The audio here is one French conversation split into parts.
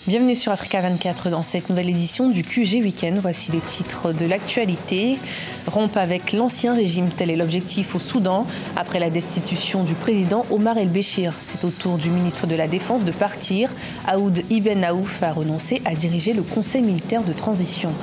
Bienvenue sur Africa 24 dans cette nouvelle édition du QG Week-end. Voici les titres de l'actualité. Rompre avec l'ancien régime, tel est l'objectif au Soudan. Après la destitution du président Omar el-Béchir, c'est au tour du ministre de la Défense de partir. Aoud Ibn Aouf a renoncé à diriger le Conseil militaire de transition.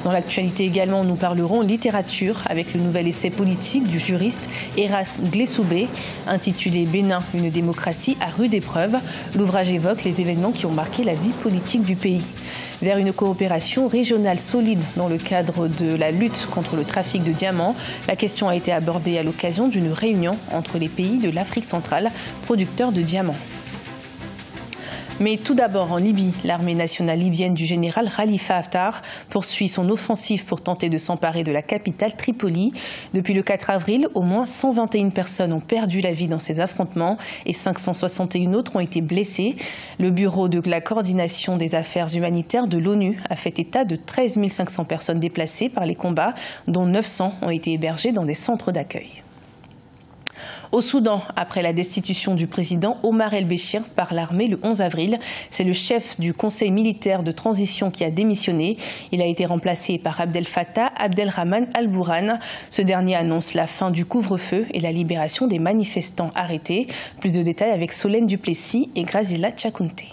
Dans l'actualité également, nous parlerons littérature avec le nouvel essai politique du juriste Erasme Glessoubé, intitulé Bénin, une démocratie à rude épreuve. L'ouvrage évoque les événements qui ont marqué la vie politique du pays. Vers une coopération régionale solide dans le cadre de la lutte contre le trafic de diamants, la question a été abordée à l'occasion d'une réunion entre les pays de l'Afrique centrale, producteurs de diamants. Mais tout d'abord, en Libye, l'armée nationale libyenne du général Khalifa Haftar poursuit son offensive pour tenter de s'emparer de la capitale Tripoli. Depuis le 4 avril, au moins 121 personnes ont perdu la vie dans ces affrontements et 561 autres ont été blessées. Le bureau de la coordination des affaires humanitaires de l'ONU a fait état de 13 500 personnes déplacées par les combats, dont 900 ont été hébergées dans des centres d'accueil. Au Soudan, après la destitution du président Omar el-Béchir par l'armée le 11 avril, c'est le chef du Conseil militaire de transition qui a démissionné. Il a été remplacé par Abdel Fattah Abdelrahman al-Bourhan. Ce dernier annonce la fin du couvre-feu et la libération des manifestants arrêtés. Plus de détails avec Solène Duplessis et Grazila Tchakounte.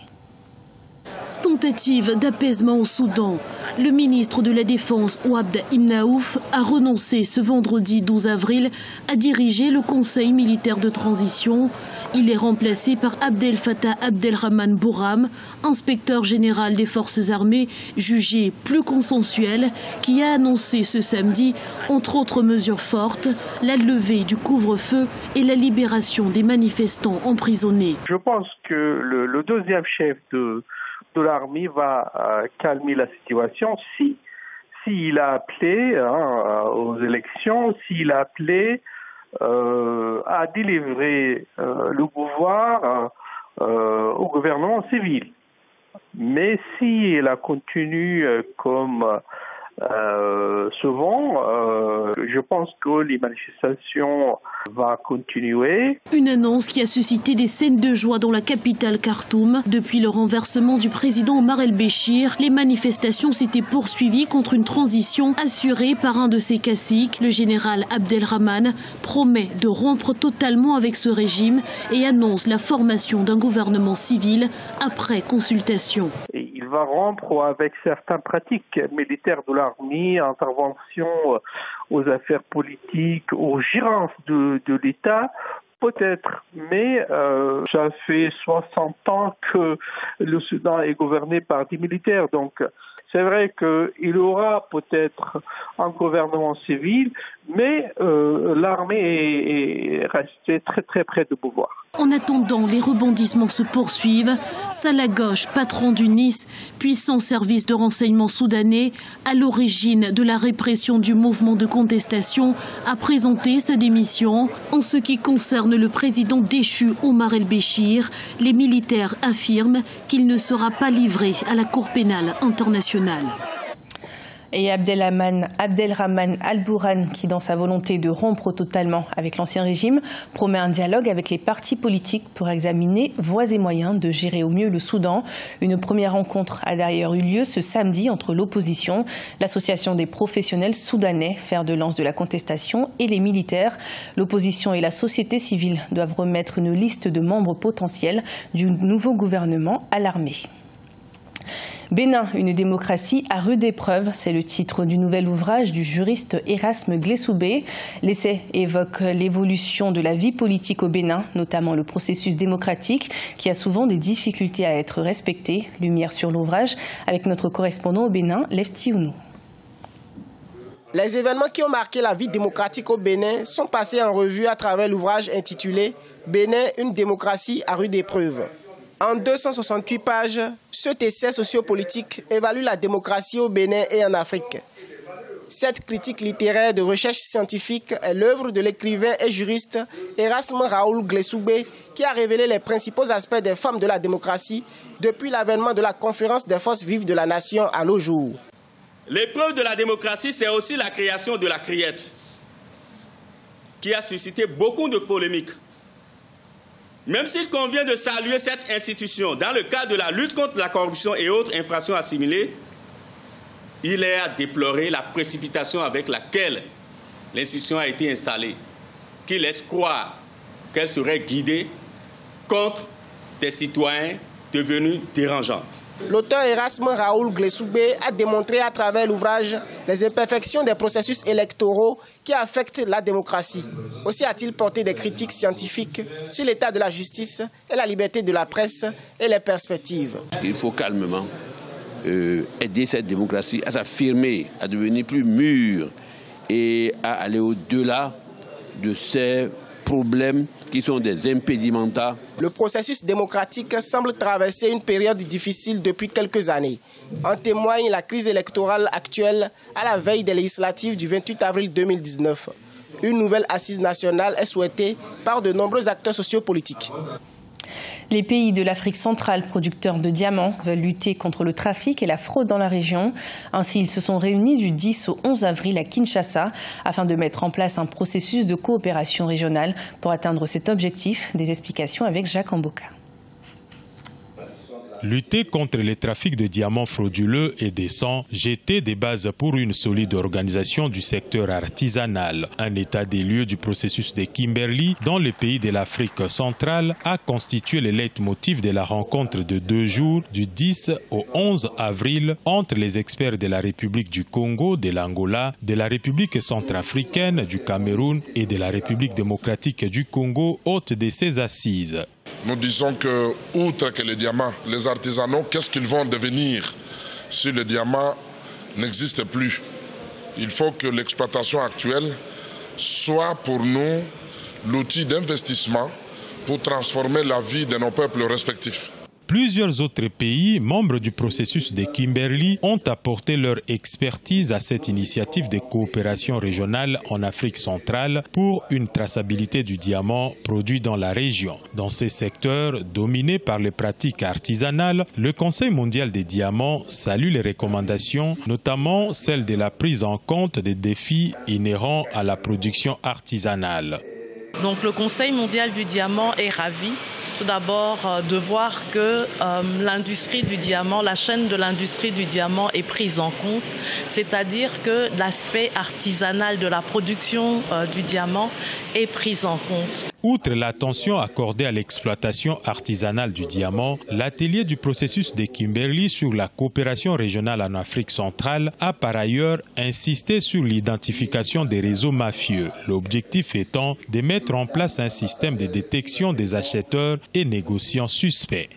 Tentative d'apaisement au Soudan. Le ministre de la Défense, Aoud Ibn Aouf, a renoncé ce vendredi 12 avril à diriger le Conseil militaire de transition. Il est remplacé par Abdel Fattah Abdelrahman Bourhan, inspecteur général des forces armées, jugé plus consensuel, qui a annoncé ce samedi, entre autres mesures fortes, la levée du couvre-feu et la libération des manifestants emprisonnés. Je pense que le deuxième chef de l'armée va calmer la situation s'il a appelé aux élections, s'il a appelé à délivrer le pouvoir au gouvernement civil. Mais s'il a continué comme souvent, je pense que les manifestations vont continuer. Une annonce qui a suscité des scènes de joie dans la capitale Khartoum. Depuis le renversement du président Omar el-Béchir, les manifestations s'étaient poursuivies contre une transition assurée par un de ses caciques. Le général Abdelrahman promet de rompre totalement avec ce régime et annonce la formation d'un gouvernement civil après consultation. Il va rompre avec certaines pratiques militaires de l'armée, intervention aux affaires politiques, aux gérances de l'État, peut-être, mais ça fait 60 ans que le Soudan est gouverné par des militaires, donc c'est vrai qu'il aura peut-être un gouvernement civil, mais l'armée est restée très très près du pouvoir. En attendant, les rebondissements se poursuivent. Salah Ghosh, patron du Nice, puissant service de renseignement soudanais, à l'origine de la répression du mouvement de contestation, a présenté sa démission. En ce qui concerne le président déchu Omar el-Béchir, les militaires affirment qu'il ne sera pas livré à la Cour pénale internationale. Et Abdelrahman al-Bourhan, qui dans sa volonté de rompre totalement avec l'ancien régime, promet un dialogue avec les partis politiques pour examiner voies et moyens de gérer au mieux le Soudan. Une première rencontre a d'ailleurs eu lieu ce samedi entre l'opposition, l'association des professionnels soudanais, fer de lance de la contestation, et les militaires. L'opposition et la société civile doivent remettre une liste de membres potentiels du nouveau gouvernement à l'armée. Bénin, une démocratie à rude épreuve, c'est le titre du nouvel ouvrage du juriste Erasme Glessoubé. L'essai évoque l'évolution de la vie politique au Bénin, notamment le processus démocratique qui a souvent des difficultés à être respecté. Lumière sur l'ouvrage avec notre correspondant au Bénin, Lefti Ounou. Les événements qui ont marqué la vie démocratique au Bénin sont passés en revue à travers l'ouvrage intitulé « Bénin, une démocratie à rude épreuve ». En 268 pages, cet essai sociopolitique évalue la démocratie au Bénin et en Afrique. Cette critique littéraire de recherche scientifique est l'œuvre de l'écrivain et juriste Erasme Raoul Glessoubé, qui a révélé les principaux aspects des formes de la démocratie depuis l'avènement de la conférence des forces vives de la nation à nos jours. L'épreuve de la démocratie, c'est aussi la création de la criette, qui a suscité beaucoup de polémiques. Même s'il convient de saluer cette institution dans le cadre de la lutte contre la corruption et autres infractions assimilées, il est à déplorer la précipitation avec laquelle l'institution a été installée, qui laisse croire qu'elle serait guidée contre des citoyens devenus dérangeants. L'auteur Erasme Raoul Glessoubé a démontré à travers l'ouvrage les imperfections des processus électoraux qui affectent la démocratie. Aussi a-t-il porté des critiques scientifiques sur l'état de la justice et la liberté de la presse et les perspectives. Il faut calmement aider cette démocratie à s'affirmer, à devenir plus mûre et à aller au-delà de ces problèmes qui sont des impedimenta. Le processus démocratique semble traverser une période difficile depuis quelques années. En témoigne la crise électorale actuelle à la veille des législatives du 28 avril 2019. Une nouvelle assise nationale est souhaitée par de nombreux acteurs sociopolitiques. Les pays de l'Afrique centrale, producteurs de diamants, veulent lutter contre le trafic et la fraude dans la région. Ainsi, ils se sont réunis du 10 au 11 avril à Kinshasa afin de mettre en place un processus de coopération régionale pour atteindre cet objectif. Des explications avec Jacques Amboka. Lutter contre les trafics de diamants frauduleux et décents, jeter des bases pour une solide organisation du secteur artisanal. Un état des lieux du processus de Kimberley dans les pays de l'Afrique centrale a constitué le leitmotiv de la rencontre de 2 jours du 10 au 11 avril entre les experts de la République du Congo, de l'Angola, de la République centrafricaine, du Cameroun et de la République démocratique du Congo, hôte de ces assises. Nous disons que, outre que les diamants, les artisanaux, qu'est-ce qu'ils vont devenir si le diamant n'existe plus? Il faut que l'exploitation actuelle soit pour nous l'outil d'investissement pour transformer la vie de nos peuples respectifs. Plusieurs autres pays, membres du processus de Kimberley, ont apporté leur expertise à cette initiative de coopération régionale en Afrique centrale pour une traçabilité du diamant produit dans la région. Dans ces secteurs dominés par les pratiques artisanales, le Conseil mondial des diamants salue les recommandations, notamment celle de la prise en compte des défis inhérents à la production artisanale. Donc le Conseil mondial du diamant est ravi. Tout d'abord, de voir que l'industrie du diamant, la chaîne de l'industrie du diamant est prise en compte, c'est-à-dire que l'aspect artisanal de la production du diamant est pris en compte. Outre l'attention accordée à l'exploitation artisanale du diamant, l'atelier du processus de Kimberley sur la coopération régionale en Afrique centrale a par ailleurs insisté sur l'identification des réseaux mafieux, l'objectif étant de mettre en place un système de détection des acheteurs et négociants suspects.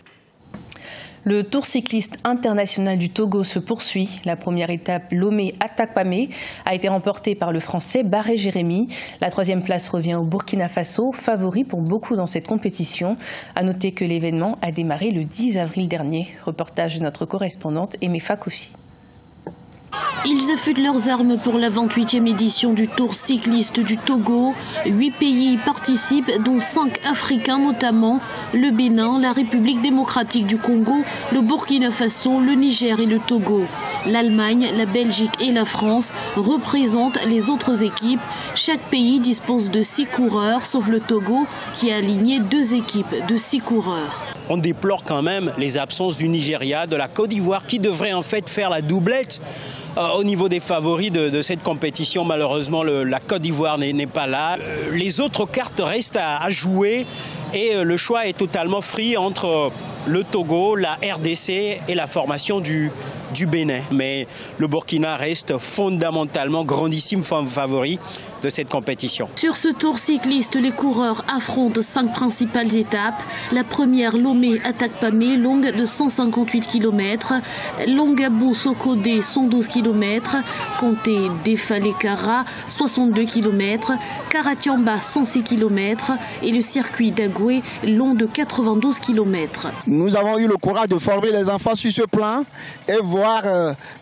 Le Tour cycliste international du Togo se poursuit. La première étape, Lomé-Atakpamé, a été remportée par le Français Barré Jérémy. La 3e place revient au Burkina Faso, favori pour beaucoup dans cette compétition. À noter que l'événement a démarré le 10 avril dernier. Reportage de notre correspondante Emefa Kofi. Ils affûtent leurs armes pour la 28e édition du Tour cycliste du Togo. 8 pays y participent, dont 5 Africains notamment, le Bénin, la République démocratique du Congo, le Burkina Faso, le Niger et le Togo. L'Allemagne, la Belgique et la France représentent les autres équipes. Chaque pays dispose de 6 coureurs, sauf le Togo qui a aligné 2 équipes de 6 coureurs. On déplore quand même les absences du Nigeria, de la Côte d'Ivoire, qui devrait en fait faire la doublette au niveau des favoris de cette compétition. Malheureusement, la Côte d'Ivoire n'est pas là. Les autres cartes restent à jouer et le choix est totalement free entre le Togo, la RDC et la formation du Bénin. Mais le Burkina reste fondamentalement grandissime favori de cette compétition. Sur ce tour cycliste, les coureurs affrontent 5 principales étapes. La première, Lomé-Atakpamé, longue de 158 km. Longabou-Sokodé, 112 km. Comté-Defalekara, 62 km. Karatiamba, 106 km. Et le circuit d'Agoué, long de 92 km. Nous avons eu le courage de former les enfants sur ce plan et voir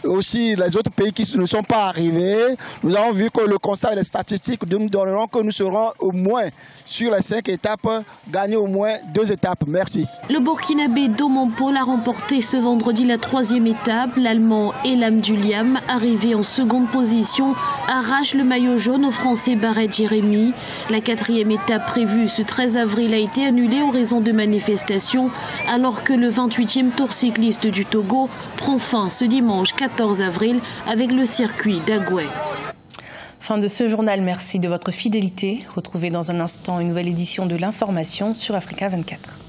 aussi les autres pays qui ne sont pas arrivés. Nous avons vu que le constat et les statistiques nous donneront que nous serons au moins sur les 5 étapes, gagner au moins 2 étapes. Merci. Le Burkinabé Doman Paul a remporté ce vendredi la 3e étape. L'Allemand Elam Duliam, arrivé en seconde position, arrache le maillot jaune au Français Barret Jérémy. La 4e étape prévue ce 13 avril a été annulée en raison de manifestations, alors que le 28e tour cycliste du Togo prend fin ce dimanche 14 avril avec le circuit d'Agoué. Fin de ce journal, merci de votre fidélité. Retrouvez dans un instant une nouvelle édition de l'information sur Africa 24.